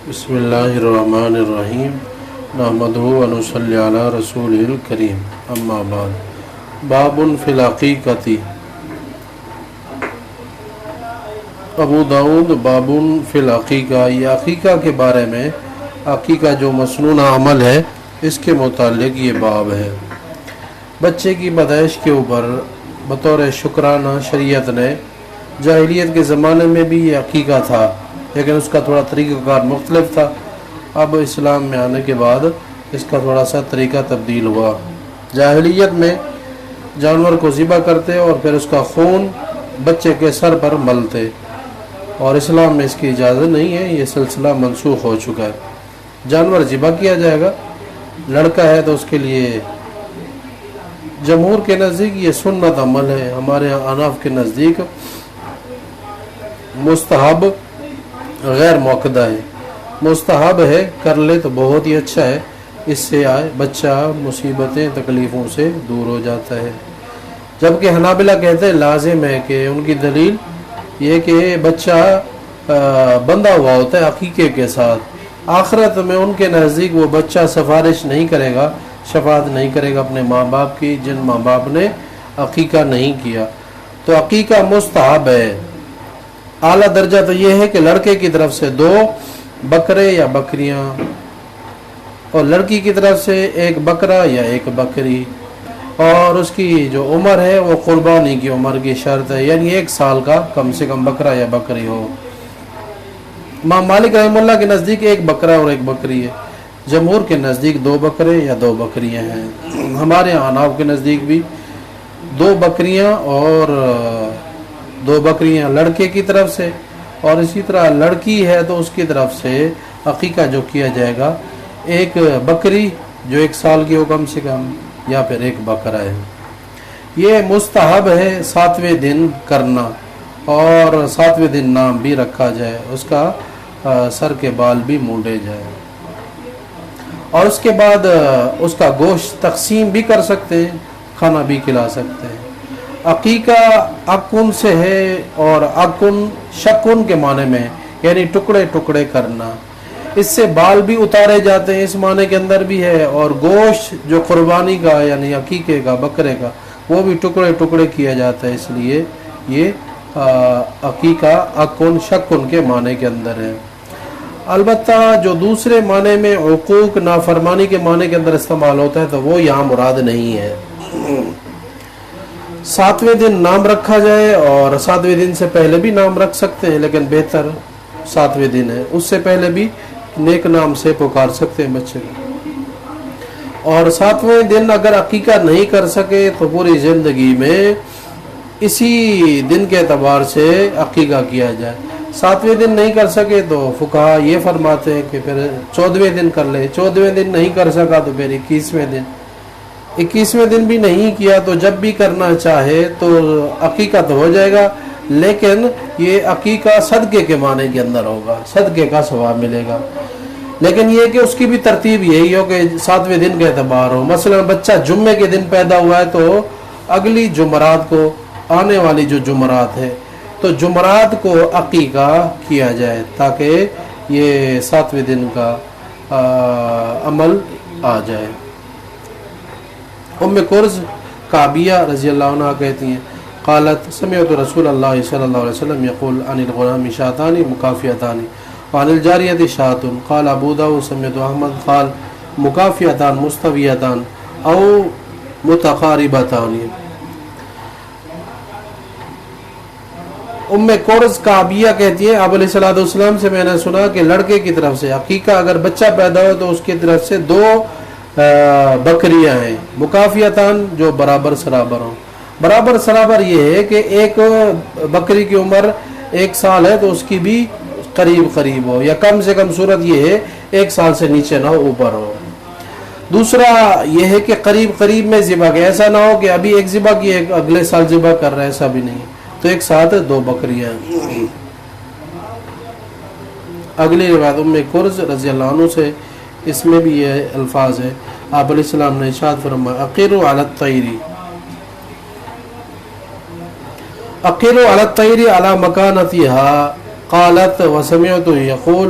بسم اللہ الرحمن الرحیم نحمدہ و نصلی علی رسولہ الکریم اما بعد باب فی العقیقۃ ابو داؤد باب فی العقیقہ یہ عقیقہ کے بارے میں عقیقہ جو مسنونہ عمل ہے اس کے متعلق یہ باب ہے۔ بچے کی پیدائش کے اوپر بطور شکرانہ شریعت نے جاہلیت کے زمانے میں بھی یہ عقیقہ تھا، لیکن اس کا تھوڑا طریقہ کار مختلف تھا۔ اب اسلام میں آنے کے بعد اس کا تھوڑا سا طریقہ تبدیل ہوا۔ جاہلیت میں جانور کو ذبح کرتے اور پھر اس کا خون بچے کے سر پر ملتے، اور اسلام میں اس کی اجازت نہیں ہے، یہ سلسلہ منسوخ ہو چکا ہے۔ جانور ذبح کیا جائے گا، لڑکا ہے تو اس کے لیے جمہور کے نزدیک یہ سنت عمل ہے، ہمارے یہاں اناف کے نزدیک مستحب غیر موقدہ ہے۔ مستحب ہے، کر لے تو بہت ہی اچھا ہے، اس سے بچہ مصیبتیں تکلیفوں سے دور ہو جاتا ہے۔ جبکہ حنابلہ کہتے ہیں لازم ہے، کہ ان کی دلیل یہ کہ بچہ بندھا ہوا ہوتا ہے عقیقے کے ساتھ، آخرت میں ان کے نزدیک وہ بچہ سفارش نہیں کرے گا، شفاعت نہیں کرے گا اپنے ماں باپ کی جن ماں باپ نے عقیقہ نہیں کیا۔ تو عقیقہ مستحب ہے۔ اعلیٰ درجہ تو یہ ہے کہ لڑکے کی طرف سے 2 بکرے یا بکریاں، اور لڑکی کی طرف سے 1 بکرا یا 1 بکری، اور اس کی جو عمر ہے وہ قربانی کی عمر کی شرط ہے، یعنی 1 سال کا کم سے کم بکرا یا بکری ہو۔ امام مالک رحمہ اللہ کے نزدیک 1 بکرا اور 1 بکری ہے، جمہور کے نزدیک 2 بکرے یا 2 بکریاں ہیں۔ ہمارے حناف کے نزدیک بھی 2 بکریاں اور 2 بکریاں لڑکے کی طرف سے، اور اسی طرح لڑکی ہے تو اس کی طرف سے عقیقہ جو کیا جائے گا 1 بکری جو 1 سال کی ہو کم سے کم، یا پھر 1 بکرا ہے۔ یہ مستحب ہے 7ویں دن کرنا، اور 7ویں دن نام بھی رکھا جائے، اس کا سر کے بال بھی مونڈے جائے، اور اس کے بعد اس کا گوشت تقسیم بھی کر سکتے ہیں، کھانا بھی کھلا سکتے ہیں۔ عقیقہ عقن سے ہے، اور عقن شکن کے معنی میں، یعنی ٹکڑے ٹکڑے کرنا، اس سے بال بھی اتارے جاتے ہیں، اس معنی کے اندر بھی ہے، اور گوشت جو قربانی کا یعنی عقیقے کا بکرے کا وہ بھی ٹکڑے ٹکڑے کیا جاتا ہے، اس لیے یہ عقیقہ عقن شکن کے معنی کے اندر ہے۔ البتہ جو دوسرے معنی میں عقوق نافرمانی کے معنی کے اندر استعمال ہوتا ہے تو وہ یہاں مراد نہیں ہے۔ 7ویں دن نام رکھا جائے، اور 7ویں دن سے پہلے بھی نام رکھ سکتے ہیں، لیکن بہتر 7ویں دن ہے، اس سے پہلے بھی نیک نام سے پکار سکتے ہیں بچے کو۔ اور 7ویں دن اگر عقیقہ نہیں کر سکے تو پوری زندگی میں اسی دن کے اعتبار سے عقیقہ کیا جائے۔ 7ویں دن نہیں کر سکے تو فقہا یہ فرماتے ہیں کہ پھر 14ویں دن کر لے، 14ویں دن نہیں کر سکا تو پھر 21ویں دن، 21ویں دن بھی نہیں کیا تو جب بھی کرنا چاہے تو عقیقہ تو ہو جائے گا، لیکن یہ عقیقہ صدقے کے معنی کے اندر ہوگا، صدقے کا ثواب ملے گا۔ لیکن یہ کہ اس کی بھی ترتیب یہی ہو کہ 7ویں دن کا اعتبار ہو۔ مثلا بچہ جمعے کے دن پیدا ہوا ہے تو اگلی جمعرات کو، آنے والی جو جمعرات ہے تو جمعرات کو عقیقہ کیا جائے، تاکہ یہ 7ویں دن کا عمل آ جائے۔ ام کرز کعبیہ رضی اللہ عنہ کہتی ہیں قالت سمعت رسول اللہ صلی اللہ علیہ وسلم یقول عن الغلام شاتان مکافیتان وعن الجاریۃ شاۃ، قال ابو داؤد سمعت احمد قال مکافیتان مستویتان او متقاربتان۔ ام کرز کعبیہ کہتی ہے آپ علیہ الصلوۃ والسلام سے میں نے سنا کہ لڑکے کی طرف سے عقیقہ اگر بچہ پیدا ہو تو اس کی طرف سے 2 بکریاں ہیں، مکافیتان جو برابر سرابر ہوں۔ برابر سرابر یہ ہے کہ 1 بکری کی عمر 1 سال ہے تو اس کی بھی قریب قریب ہو، یا کم سے کم صورت یہ ہے 1 سال سے نیچے نہ ہو، اوپر ہو۔ دوسرا یہ ہے کہ قریب قریب میں ذبح کے، ایسا نہ ہو کہ ابھی ایک ذبح کی اگلے سال ذبح کر رہا ہے، ایسا بھی نہیں، تو ایک ساتھ 2 بکریاں۔ اگلی روایت ام کرز رضی اللہ عنہ سے، اس میں بھی یہ الفاظ ہے، آپ علیہ السلام نے ارشاد فرمایا اقروا علی الطیر، اقروا علی الطیر علی مکانتها، قالت وسمعت یقول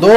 2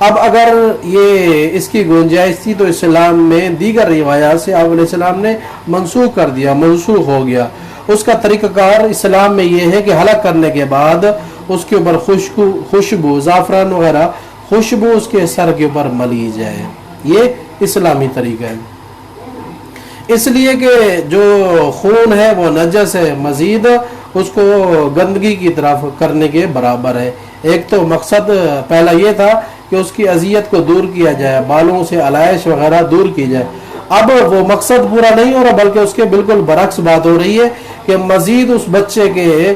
اب اگر یہ اس کی گنجائش تھی تو اسلام میں دیگر روایات سے آپ علیہ السلام نے منسوخ کر دیا، منسوخ ہو گیا۔ اس کا طریقہ کار اسلام میں یہ ہے کہ ہلاک کرنے کے بعد اس کے اوپر خوشبو زعفران وغیرہ خوشبو اس کے سر کے اوپر ملی جائے، یہ اسلامی طریقہ ہے۔ اس لیے کہ جو خون ہے وہ نجس ہے، مزید اس کو گندگی کی طرف کرنے کے برابر ہے۔ ایک تو مقصد پہلا یہ تھا کہ اس کی اذیت کو دور کیا جائے، بالوں سے علائش وغیرہ دور کی جائے، اب وہ مقصد پورا نہیں ہو رہا بلکہ اس کے بالکل برعکس بات ہو رہی ہے کہ مزید اس بچے کے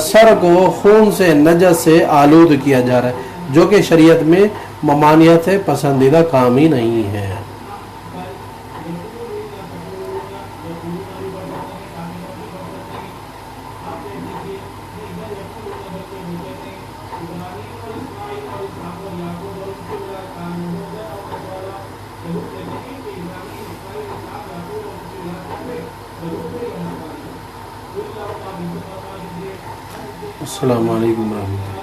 سر کو خون سے نجس سے آلود کیا جا رہا ہے، جو کہ شریعت میں ممانعت ہے، پسندیدہ کام ہی نہیں ہے۔ السلام علیکم ورحمۃ اللہ۔